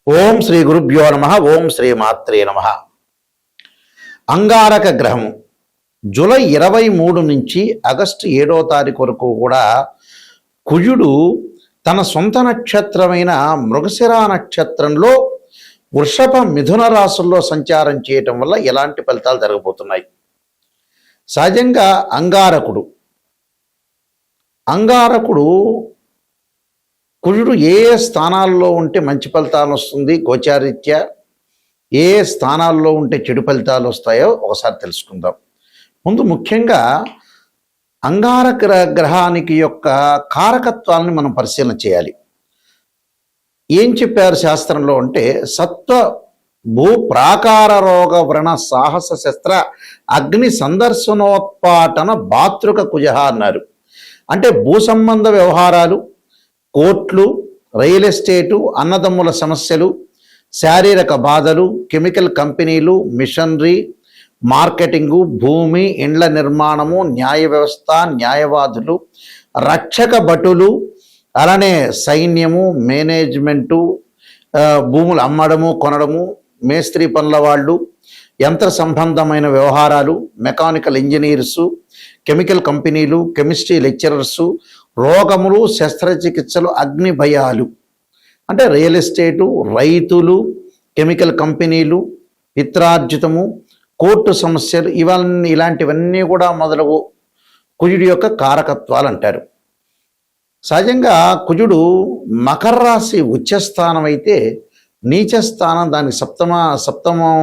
ఓం శ్రీ గురుభ్యో నమ. ఓం శ్రీ మాత్రే నమ. అంగారక గ్రహము జూలై 23 నుంచి ఆగస్టు 7వ తారీఖు వరకు కూడా కుజుడు తన సొంత నక్షత్రమైన మృగశిర నక్షత్రంలో వృషభ మిథున రాశుల్లో సంచారం చేయటం వల్ల ఎలాంటి ఫలితాలు జరగబోతున్నాయి. సహజంగా అంగారకుడు కుజుడు ఏ స్థానాల్లో ఉంటే మంచి ఫలితాలు వస్తుంది, గోచారీత్యా ఏ స్థానాల్లో ఉంటే చెడు ఫలితాలు వస్తాయో ఒకసారి తెలుసుకుందాం. ముందు ముఖ్యంగా అంగారక గ్రహానికి యొక్క కారకత్వాలని మనం పరిశీలన చేయాలి. ఏం చెప్పారు శాస్త్రంలో అంటే సత్వ భూ ప్రాకార రోగ వ్రణ సాహస శస్త్ర అగ్ని సందర్శనోత్పాటన భాతృక కుజ అన్నారు. అంటే భూ సంబంధ వ్యవహారాలు, కోర్టులు, రియల్ ఎస్టేటు, అన్నదమ్ముల సమస్యలు, శారీరక బాధలు, కెమికల్ కంపెనీలు, మిషనరీ, మార్కెటింగు, భూమి, ఇండ్ల నిర్మాణము, న్యాయ వ్యవస్థ, న్యాయవాదులు, రక్షక భటులు, అలానే సైన్యము, మేనేజ్మెంటు, భూములు అమ్మడము కొనడము, మేస్త్రీ పనుల వాళ్ళు, యంత్ర సంబంధమైన వ్యవహారాలు, మెకానికల్ ఇంజనీర్సు, కెమికల్ కంపెనీలు, కెమిస్ట్రీ లెక్చరర్సు, రోగములు, శస్త్రచికిత్సలు, అగ్ని భయాలు అంటే రియల్ ఎస్టేటు, రైతులు, కెమికల్ కంపెనీలు, పిత్రార్జితము, కోర్టు సమస్యలు, ఇలాంటివన్నీ కూడా మొదలగు కుజుడి యొక్క కారకత్వాలు అంటారు. సహజంగా కుజుడు మకర రాశి ఉచ్చస్థానం అయితే నీచస్థానం దానికి సప్తమం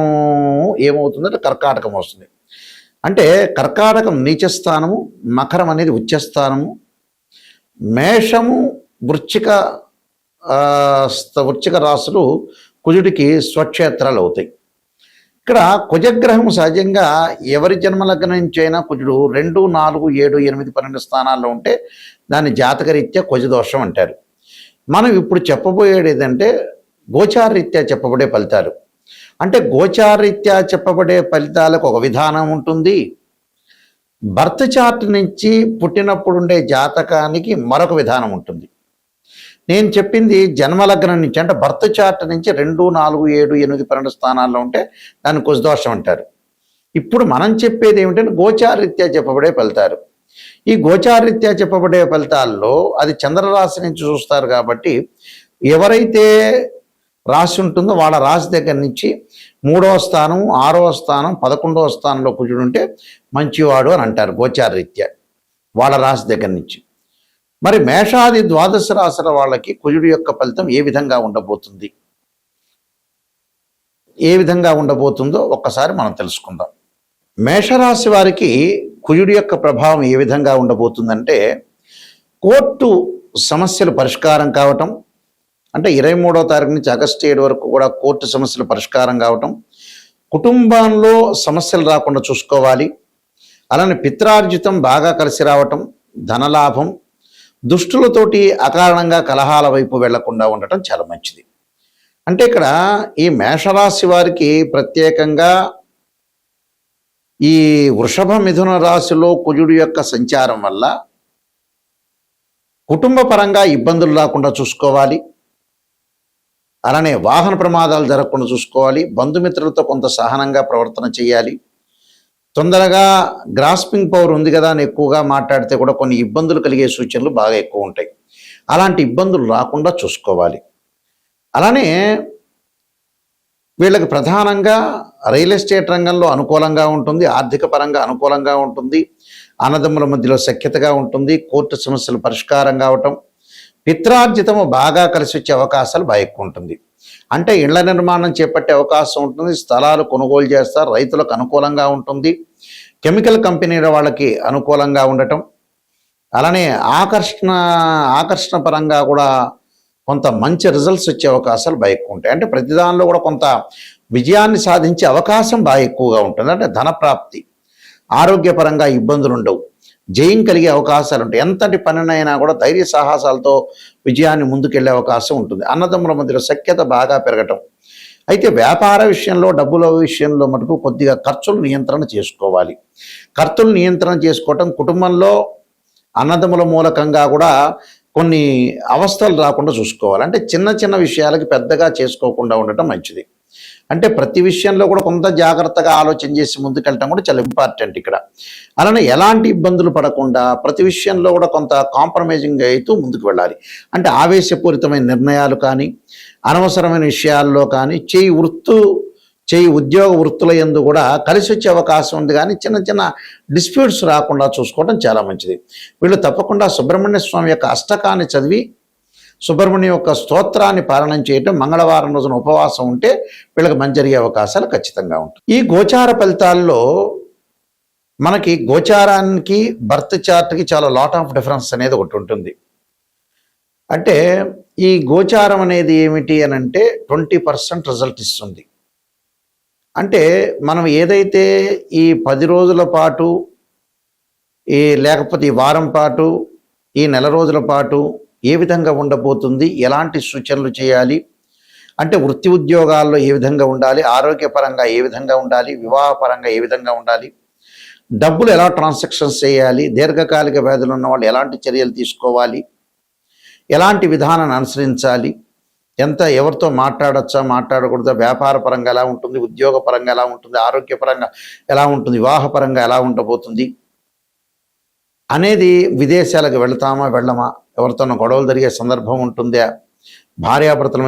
ఏమవుతుందంటే కర్కాటకం వస్తుంది. అంటే కర్కాటకం నీచస్థానము, మకరం అనేది ఉచ్చస్థానము, మేషము, వృశ్చిక రాశులు కుజుడికి స్వక్షేత్రాలు అవుతాయి. ఇక్కడ కుజగ్రహం సహజంగా ఎవరి జన్మలగ్నం నుంచి అయినా కుజుడు 2, 4, 7, 8, 12 స్థానాల్లో ఉంటే దాన్ని జాతకరీత్యా కుజదోషం అంటారు. మనం ఇప్పుడు చెప్పబోయేది ఏంటంటే గోచారరీత్యా చెప్పబడే ఫలితాలు. అంటే గోచారరీత్యా చెప్పబడే ఫలితాలకు ఒక విధానం ఉంటుంది, బర్త్ చార్ట్ నుంచి పుట్టినప్పుడు ఉండే జాతకానికి మరొక విధానం ఉంటుంది. నేను చెప్పింది జన్మలగ్నం నుంచి, అంటే బర్త్ చార్ట్ నుంచి 2, 4, 7, 8, 12 స్థానాల్లో ఉంటే దాన్ని కుజదోషం అంటారు. ఇప్పుడు మనం చెప్పేది ఏమిటంటే గోచారరీత్యా చెప్పబడే ఫలితాలు. ఈ గోచారరీత్యా చెప్పబడే ఫలితాల్లో అది చంద్రరాశి నుంచి చూస్తారు కాబట్టి ఎవరైతే రాశి ఉంటుందో వాళ్ళ రాశి దగ్గర నుంచి 3వ స్థానం, 6వ స్థానం, 11వ స్థానంలో కుజుడు ఉంటే మంచివాడు అని అంటారు గోచారరీత్యా వాళ్ళ రాశి దగ్గర నుంచి. మరి మేషాది ద్వాదశ రాశుల వాళ్ళకి కుజుడు యొక్క ఫలితం ఏ విధంగా ఉండబోతుందో ఒక్కసారి మనం తెలుసుకుందాం. మేషరాశి వారికి కుజుడు యొక్క ప్రభావం ఏ విధంగా ఉండబోతుందంటే కోర్టు సమస్యలు పరిష్కారం కావటం, అంటే 23వ తారీఖు నుంచి ఆగస్టు 7 వరకు కూడా కోర్టు సమస్యలు పరిష్కారం కావటం, కుటుంబంలో సమస్యలు రాకుండా చూసుకోవాలి, అలానే పిత్రార్జితం బాగా కలిసి రావటం, ధనలాభం, దుష్టులతోటి అకారణంగా కలహాల వైపు వెళ్లకుండా ఉండటం చాలా మంచిది. అంటే ఇక్కడ ఈ మేషరాశి వారికి ప్రత్యేకంగా ఈ వృషభ మిథున రాశిలో కుజుడు యొక్క సంచారం వల్ల కుటుంబ పరంగా ఇబ్బందులు రాకుండా చూసుకోవాలి, అలానే వాహన ప్రమాదాలు జరగకుండా చూసుకోవాలి, బంధుమిత్రులతో కొంత సహనంగా ప్రవర్తన చేయాలి. తొందరగా గ్రాస్పింగ్ పవర్ ఉంది కదా అని ఎక్కువగా మాట్లాడితే కూడా కొన్ని ఇబ్బందులు కలిగే సూచనలు బాగా ఎక్కువ ఉంటాయి. అలాంటి ఇబ్బందులు రాకుండా చూసుకోవాలి. అలానే వీళ్ళకి ప్రధానంగా రియల్ ఎస్టేట్ రంగంలో అనుకూలంగా ఉంటుంది, ఆర్థిక పరంగా అనుకూలంగా ఉంటుంది, అన్నదమ్ముల మధ్యలో సఖ్యతగా ఉంటుంది, కోర్టు సమస్యలు పరిష్కారం కావటం, పిత్రార్జితము బాగా కలిసి వచ్చే అవకాశాలు బాగా ఎక్కువ ఉంటుంది. అంటే ఇళ్ల నిర్మాణం చేపట్టే అవకాశం ఉంటుంది, స్థలాలు కొనుగోలు చేస్తారు, రైతులకు అనుకూలంగా ఉంటుంది, కెమికల్ కంపెనీల వాళ్ళకి అనుకూలంగా ఉండటం, అలానే ఆకర్షణ పరంగా కూడా కొంత మంచి రిజల్ట్స్ వచ్చే అవకాశాలు బాగా ఎక్కువ ఉంటాయి. అంటే ప్రతి దానిలో కూడా కొంత విజయాన్ని సాధించే అవకాశం బాగా ఎక్కువగా ఉంటుంది. అంటే ధనప్రాప్తి, ఆరోగ్యపరంగా ఇబ్బందులు ఉండవు, జయం కలిగే అవకాశాలు ఉంటాయి. ఎంతటి పనినైనా కూడా ధైర్య సాహసాలతో విజయాన్ని ముందుకెళ్లే అవకాశం ఉంటుంది. అన్నదమ్ముల మధ్యలో సఖ్యత బాగా పెరగటం. అయితే వ్యాపార విషయంలో, డబ్బుల విషయంలో మటుకు కొద్దిగా ఖర్చులు నియంత్రణ చేసుకోవాలి. ఖర్చులు నియంత్రణ చేసుకోవటం, కుటుంబంలో అన్నదమ్ముల మూలకంగా కూడా కొన్ని అవస్థలు రాకుండా చూసుకోవాలి. అంటే చిన్న చిన్న విషయాలకి పెద్దగా చేసుకోకుండా ఉండటం మంచిది. అంటే ప్రతి విషయంలో కూడా కొంత జాగ్రత్తగా ఆలోచన చేసి ముందుకెళ్ళటం కూడా చాలా ఇంపార్టెంట్ ఇక్కడ. అలానే ఎలాంటి ఇబ్బందులు పడకుండా ప్రతి విషయంలో కూడా కొంత కాంప్రమైజింగ్ అవుతూ ముందుకు వెళ్ళాలి. అంటే ఆవేశపూరితమైన నిర్ణయాలు కానీ, అనవసరమైన విషయాల్లో కానీ, ఉద్యోగ వృత్తుల యందు కూడా కలిసి వచ్చే అవకాశం ఉంది. కానీ చిన్న చిన్న డిస్ప్యూట్స్ రాకుండా చూసుకోవడం చాలా మంచిది. వీళ్ళు తప్పకుండా సుబ్రహ్మణ్య స్వామి యొక్క అష్టకాన్ని చదివి సుబ్రహ్మణ్యం యొక్క స్తోత్రాన్ని పాలనం చేయటం, మంగళవారం రోజున ఉపవాసం ఉంటే వీళ్ళకి మంచి జరిగే అవకాశాలు ఖచ్చితంగా ఉంటాయి. ఈ గోచార ఫలితాల్లో మనకి గోచారానికి బర్త్ చార్ట్కి చాలా లాట్ ఆఫ్ డిఫరెన్స్ అనేది ఒకటి ఉంటుంది. అంటే ఈ గోచారం అనేది ఏమిటి అని అంటే 20% రిజల్ట్ ఇస్తుంది. అంటే మనం ఏదైతే ఈ 10 రోజుల పాటు లేకపోతే ఈ వారం పాటు, ఈ నెల రోజుల పాటు ఏ విధంగా ఉండబోతుంది, ఎలాంటి సూచనలు చేయాలి, అంటే వృత్తి ఉద్యోగాల్లో ఏ విధంగా ఉండాలి, ఆరోగ్యపరంగా ఏ విధంగా ఉండాలి, వివాహపరంగా ఏ విధంగా ఉండాలి, డబ్బులు ఎలా ట్రాన్సాక్షన్స్ చేయాలి, దీర్ఘకాలిక వ్యాధులు ఉన్న వాళ్ళు ఎలాంటి చర్యలు తీసుకోవాలి, ఎలాంటి విధానాన్ని అనుసరించాలి, ఎవరితో మాట్లాడచ్చా మాట్లాడకూడదా, వ్యాపార పరంగా ఎలా ఉంటుంది, ఉద్యోగ పరంగా ఎలా ఉంటుంది, ఆరోగ్యపరంగా ఎలా ఉంటుంది, వివాహపరంగా ఎలా ఉండబోతుంది అనేది, విదేశాలకు వెళతామా వెళ్ళమా, ఎవరితోనో గొడవలు జరిగే సందర్భం ఉంటుందా, భార్యాభర్తల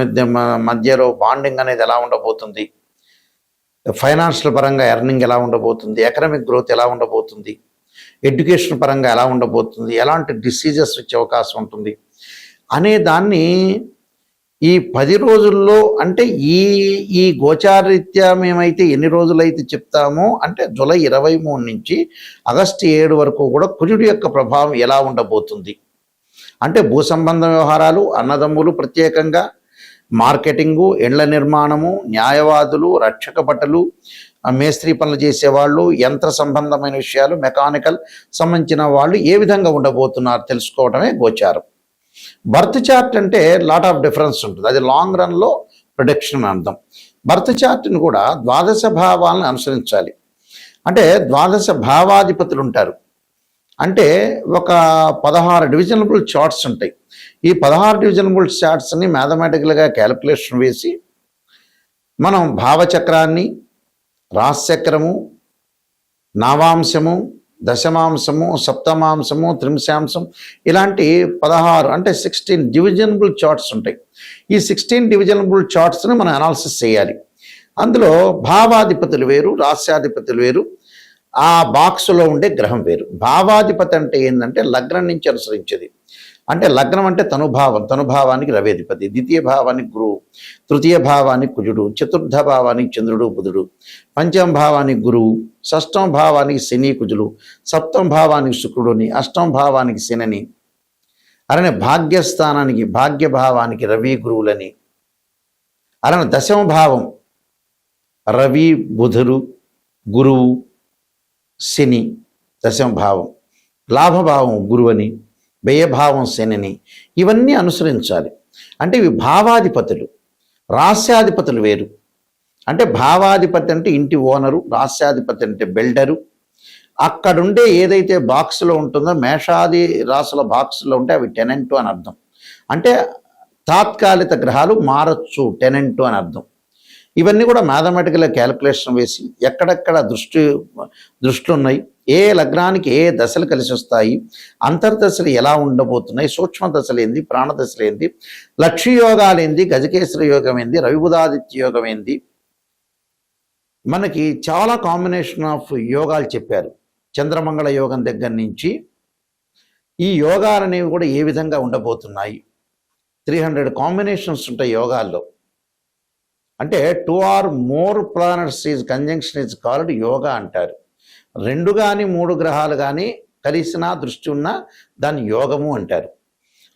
మధ్యలో బాండింగ్ అనేది ఎలా ఉండబోతుంది, ఫైనాన్షియల్ పరంగా ఎర్నింగ్ ఎలా ఉండబోతుంది, ఎకనామిక్ గ్రోత్ ఎలా ఉండబోతుంది, ఎడ్యుకేషన్ పరంగా ఎలా ఉండబోతుంది, ఎలాంటి డిసీజెస్ వచ్చే అవకాశం ఉంటుంది అనే దాన్ని ఈ 10 రోజుల్లో, అంటే ఈ గోచారరీత్యా మేమైతే ఎన్ని రోజులైతే చెప్తామో, అంటే జూలై 23 నుంచి ఆగస్టు 7 వరకు కూడా కుజుడి యొక్క ప్రభావం ఎలా ఉండబోతుంది, అంటే భూ సంబంధ వ్యవహారాలు, అన్నదమ్ములు, ప్రత్యేకంగా మార్కెటింగు, ఇండ్ల నిర్మాణము, న్యాయవాదులు, రక్షక భటులు, మేస్త్రీ పనులు చేసేవాళ్ళు, యంత్ర సంబంధమైన విషయాలు, మెకానికల్ సంబంధించిన వాళ్ళు ఏ విధంగా ఉండబోతున్నారు తెలుసుకోవడమే గోచారం. బర్త్ చార్ట్ అంటే లాట్ ఆఫ్ డిఫరెన్స్ ఉంటుంది. అది లాంగ్ రన్లో ప్రొడిక్షన్ అని అర్థం. బర్త్ చార్ట్ని కూడా ద్వాదశ భావాలను అనుసరించాలి. అంటే ద్వాదశ భావాధిపతులు ఉంటారు. అంటే ఒక 16 డివిజనబుల్ చార్ట్స్ ఉంటాయి. ఈ 16 డివిజనబుల్ చార్ట్స్ని మ్యాథమెటికల్గా క్యాలిక్యులేషన్ వేసి మనం భావచక్రాన్ని, రాశిచక్రము, నవాంశము, దశమాంశము, సప్తమాంశము, త్రింశాంశం, ఇలాంటి 16 అంటే 16 డివిజనబుల్ చార్ట్స్ ఉంటాయి. ఈ 16 డివిజనబుల్ చార్ట్స్ని మనం అనాలిసిస్ చేయాలి. అందులో భావాధిపతులు వేరు, రాస్యాధిపతులు వేరు, ఆ బాక్స్లో ఉండే గ్రహం వేరు. భావాధిపతి అంటే ఏంటంటే లగ్నం నుంచి అనుసరించేది. అంటే లగ్నం అంటే తనుభావానికి రవి అధిపతి, ద్వితీయ భావానికి గురువు, తృతీయ భావానికి కుజుడు, చతుర్థ భావానికి చంద్రుడు బుధుడు, పంచమ భావానికి గురువు, షష్టమ భావానికి శని కుజులు, సప్తమ భావానికి శుక్రుడుని, అష్టమ భావానికి శనిని, అలానే భాగ్యస్థానానికి భాగ్యభావానికి రవి గురువులని, అలానే దశమ భావం రవి బుధుడు గురువు శని దశమ భావం, లాభభావం గురువని, వ్యయభావం శనిని, ఇవన్నీ అనుసరించాలి. అంటే ఇవి భావాధిపతులు. రాస్యాధిపతులు వేరు. అంటే భావాధిపతి అంటే ఇంటి ఓనరు, రాస్యాధిపతి అంటే బిల్డరు. అక్కడుండే ఏదైతే బాక్స్లో ఉంటుందో, మేషాది రాసుల బాక్స్లో ఉంటే అవి టెనెంటు అని అర్థం. అంటే తాత్కాలిక గ్రహాలు మారచ్చు, టెనెంటు అని అర్థం. ఇవన్నీ కూడా మ్యాథమెటికల్గా క్యాలిక్యులేషన్ వేసి ఎక్కడెక్కడ దృష్టిలు ఉన్నాయి, ఏ లగ్నానికి ఏ దశలు కలిసి వస్తాయి, అంతర్దశలు ఎలా ఉండబోతున్నాయి, సూక్ష్మ దశలు ఏంది, ప్రాణదశలు ఏంది, లక్ష్య యోగాలు ఏంది, గజకేశ్వర యోగం ఏంది, రవిబుధాదిత్య యోగం ఏంది, మనకి చాలా కాంబినేషన్ ఆఫ్ యోగాలు చెప్పారు. చంద్రమంగళ యోగం దగ్గర నుంచి ఈ యోగాలు అనేవి కూడా ఏ విధంగా ఉండబోతున్నాయి. 300 కాంబినేషన్స్ ఉంటాయి యోగాల్లో. అంటే 2 or more planets is conjunction is called yoga అంటారు. 2 కానీ 3 గ్రహాలు కానీ కలిసినా దృష్టి ఉన్నా దాన్ని యోగము అంటారు.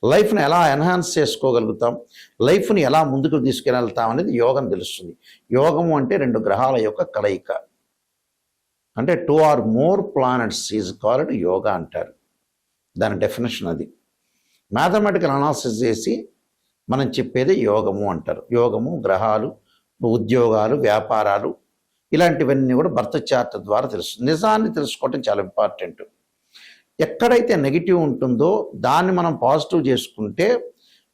లైఫ్ని ఎలా ఎన్హాన్స్ చేసుకోగలుగుతాం, లైఫ్ని ఎలా ముందుకు తీసుకెళ్తాం అనేది యోగం తెలుస్తుంది. యోగము అంటే 2 గ్రహాల యొక్క కలయిక. అంటే 2 or more planets is called yoga అంటారు. దాని డెఫినేషన్ అది. మ్యాథమెటికల్ అనాలిసిస్ చేసి మనం చెప్పేది యోగము అంటారు. యోగము, గ్రహాలు, ఉద్యోగాలు, వ్యాపారాలు, ఇలాంటివన్నీ కూడా బర్త్ చార్ట్ ద్వారా తెలుస్తుంది. నిజాన్ని తెలుసుకోవటం చాలా ఇంపార్టెంట్. ఎక్కడైతే నెగిటివ్ ఉంటుందో దాన్ని మనం పాజిటివ్ చేసుకుంటే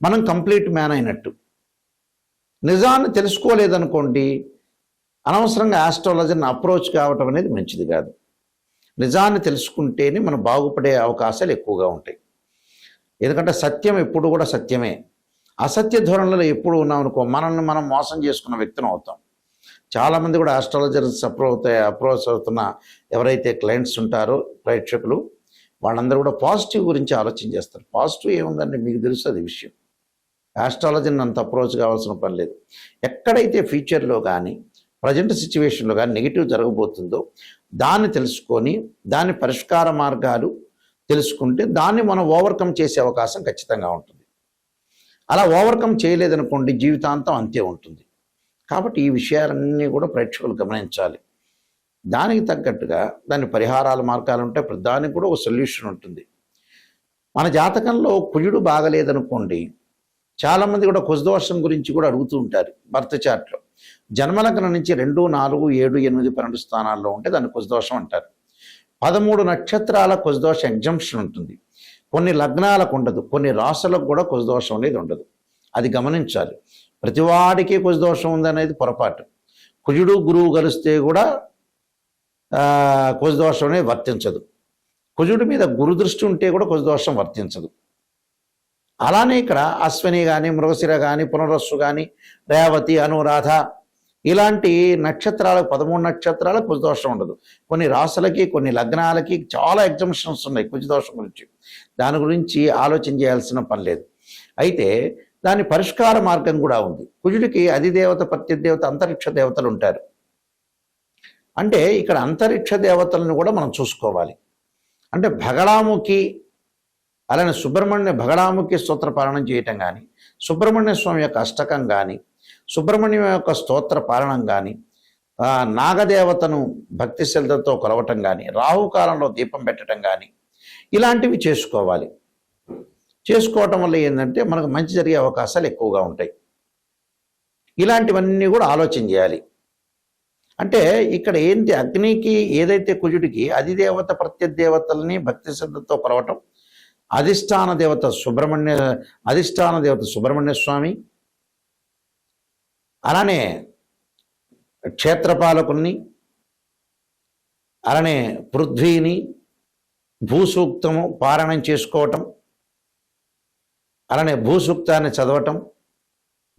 మనం కంప్లీట్ మ్యాన్ అయినట్టు. నిజాన్ని తెలుసుకోలేదనుకోండి, అనవసరంగా ఆస్ట్రాలజీని అప్రోచ్ కావటం అనేది మంచిది కాదు. నిజాన్ని తెలుసుకుంటేనే మనం బాగుపడే అవకాశాలు ఎక్కువగా ఉంటాయి. ఎందుకంటే సత్యం ఎప్పుడు కూడా సత్యమే. అసత్య ధోరణిలో ఎప్పుడు ఉన్నామనుకో మనల్ని మనం మోసం చేసుకున్న వ్యక్తిని అవుతాం. చాలామంది కూడా ఆస్ట్రాలజర్స్ అప్రోచ్ అవుతున్న ఎవరైతే క్లయింట్స్ ఉంటారో ప్రేక్షకులు, వాళ్ళందరూ కూడా పాజిటివ్ గురించి ఆలోచన చేస్తారు. పాజిటివ్ ఏముందంటే మీకు తెలుస్తుంది విషయం. ఆస్ట్రాలజీని అంత అప్రోచ్ కావాల్సిన పని లేదు. ఎక్కడైతే ఫ్యూచర్లో కానీ ప్రజెంట్ సిచ్యువేషన్లో కానీ నెగిటివ్ జరగబోతుందో దాన్ని తెలుసుకొని దాని పరిష్కార మార్గాలు తెలుసుకుంటే దాన్ని మనం ఓవర్కమ్ చేసే అవకాశం ఖచ్చితంగా ఉంటుంది. అలా ఓవర్కమ్ చేయలేదనుకోండి జీవితాంతం అంతే ఉంటుంది. కాబట్టి ఈ విషయాలన్నీ కూడా ప్రేక్షకులు గమనించాలి. దానికి తగ్గట్టుగా దాని పరిహారాల మార్గాలు ఉంటాయి. ప్రతిదానికి కూడా ఒక సొల్యూషన్ ఉంటుంది. మన జాతకంలో కుజుడు బాగలేదనుకోండి, చాలామంది కూడా కుజదోషం గురించి కూడా అడుగుతూ ఉంటారు. బర్త్ చార్ట్లో జన్మలగ్నం నుంచి 2, 4, 7, 8, 12 స్థానాల్లో ఉంటే దాన్ని కుజదోషం అంటారు. 13 నక్షత్రాల కుజదోష ఎగ్జంప్షన్ ఉంటుంది. కొన్ని లగ్నాలకు ఉండదు, కొన్ని రాశులకు కూడా కుజదోషం అనేది ఉండదు. అది గమనించాలి. ప్రతివాడికి కుజదోషం ఉందనేది పొరపాటు. కుజుడు గురువు కలిస్తే కూడా కుజదోషం అనేది వర్తించదు. కుజుడి మీద గురు దృష్టి ఉంటే కూడా కుజదోషం వర్తించదు. అలానే ఇక్కడ అశ్విని కానీ, మృగశిర కానీ, పునరస్సు కానీ, రేవతి, అనురాధ ఇలాంటి నక్షత్రాలకు 13 నక్షత్రాలకు కుజదోషం ఉండదు. కొన్ని రాశులకి కొన్ని లగ్నాలకి చాలా ఎగ్జంప్షన్స్ ఉన్నాయి కుజదోషం గురించి. దాని గురించి ఆలోచన చేయాల్సిన పని లేదు. అయితే దాని పరిష్కార మార్గం కూడా ఉంది. కుజుడికి అధిదేవత, ప్రత్యదేవత, అంతరిక్ష దేవతలు ఉంటారు. అంటే ఇక్కడ అంతరిక్ష దేవతలను కూడా మనం చూసుకోవాలి. అంటే భగళాముఖి, అలానే భగళాముఖి స్తోత్ర పాలనం చేయటం కానీ, సుబ్రహ్మణ్య స్వామి యొక్క అష్టకం కానీ, సుబ్రహ్మణ్యం యొక్క స్తోత్ర పాలనం కానీ, నాగదేవతను భక్తి శ్రద్ధతో కొలవటం కానీ, రాహుకాలంలో దీపం పెట్టడం కానీ ఇలాంటివి చేసుకోవాలి. చేసుకోవటం వల్ల ఏంటంటే మనకు మంచి జరిగే అవకాశాలు ఎక్కువగా ఉంటాయి. ఇలాంటివన్నీ కూడా ఆలోచన చేయాలి. అంటే ఇక్కడ ఏంటి, అగ్నికి ఏదైతే కుజుడికి అధిదేవత ప్రత్యదేవతల్ని భక్తి శ్రద్ధతో కొలవటం, అధిష్టాన దేవత సుబ్రహ్మణ్య స్వామి, అలానే క్షేత్రపాలకుల్ని, అలానే పృథ్వీని, భూసూక్తము పారాయణం చేసుకోవటం, అలానే భూసూక్తాన్ని చదవటం,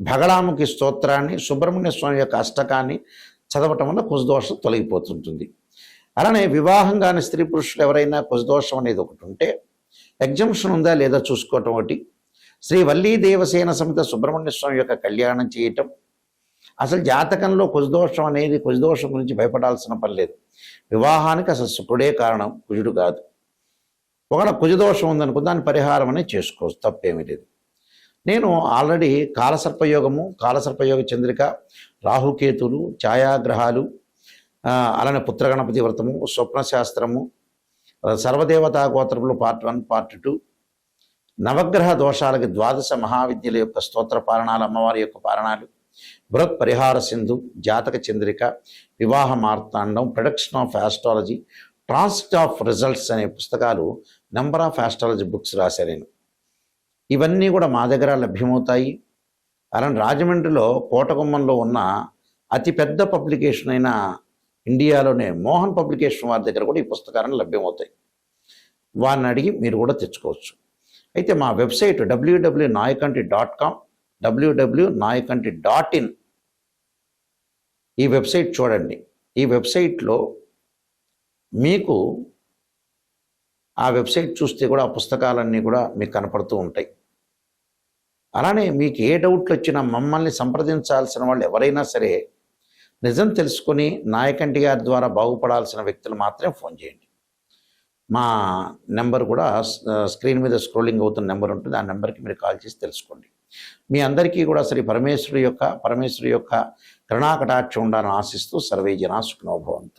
భగళాముఖి స్తోత్రాన్ని, సుబ్రహ్మణ్య స్వామి యొక్క అష్టకాన్ని చదవటం వల్ల కుజదోషం తొలగిపోతుంటుంది. అలానే వివాహం కాని స్త్రీ పురుషులు ఎవరైనా కుజదోషం అనేది ఒకటి ఉంటే ఎగ్జంప్షన్ ఉందా లేదా చూసుకోవటం ఒకటి. శ్రీ వల్లీ దేవసేన సమేత సుబ్రహ్మణ్య స్వామి యొక్క కళ్యాణం చేయటం. అసలు జాతకంలో కుజదోషం గురించి భయపడాల్సిన పని లేదు. వివాహానికి అసలు శుక్రుడే కారణం, కుజుడు కాదు. ఒకవేళ కుజదోషం ఉందనుకో దాని పరిహారం అనేది చేసుకోవచ్చు, తప్పేమీ లేదు. నేను ఆల్రెడీ కాలసర్పయోగ చంద్రిక, రాహుకేతులు, ఛాయాగ్రహాలు, అలానే పుత్రగణపతి వ్రతము, స్వప్నశాస్త్రము, సర్వదేవతా గోత్రములు పార్ట్ 1, పార్ట్ 2, నవగ్రహ దోషాలకి 12 మహావిద్యల యొక్క స్తోత్ర పాలనాలు, అమ్మవారి యొక్క పాలనాలు, బృహత్ పరిహార Sindhu, Jataka Chandrika, Vivaha Martandam, production of astrology, transit of results అనే పుస్తకాలు నెంబర్ ఆఫ్ ఆస్ట్రాలజీ బుక్స్ రాశాను నేను. ఇవన్నీ కూడా మా దగ్గర లభ్యమవుతాయి. అలానే రాజమండ్రిలో కోటగుమ్మంలో ఉన్న అతిపెద్ద పబ్లికేషన్ అయిన ఇండియాలోనే మోహన్ పబ్లికేషన్ వారి దగ్గర కూడా ఈ పుస్తకాలను లభ్యమవుతాయి. వారిని అడిగి మీరు కూడా తెచ్చుకోవచ్చు. అయితే మా వెబ్సైట్ www.nayakanti.com, www.nayakanti.in ఈ వెబ్సైట్ చూడండి. ఈ వెబ్సైట్లో మీకు ఆ వెబ్సైట్ చూస్తే కూడా ఆ పుస్తకాలన్నీ కూడా మీకు కనపడుతూ ఉంటాయి. అలానే మీకు ఏ డౌట్లు వచ్చినా మమ్మల్ని సంప్రదించాల్సిన వాళ్ళు ఎవరైనా సరే నిజం తెలుసుకొని నాయకంటి గారి ద్వారా బాగుపడాల్సిన వ్యక్తులు మాత్రమే ఫోన్ చేయండి. మా నెంబర్ కూడా స్క్రీన్ మీద స్క్రోలింగ్ అవుతున్న నెంబర్ ఉంటుంది. ఆ నెంబర్కి మీరు కాల్ చేసి తెలుసుకోండి. మీ అందరికీ కూడా శ్రీ పరమేశ్వరి యొక్క కరుణాకటాక్షం ఉండాలని ఆశిస్తూ సర్వే జనా సుఖినో భవంతు.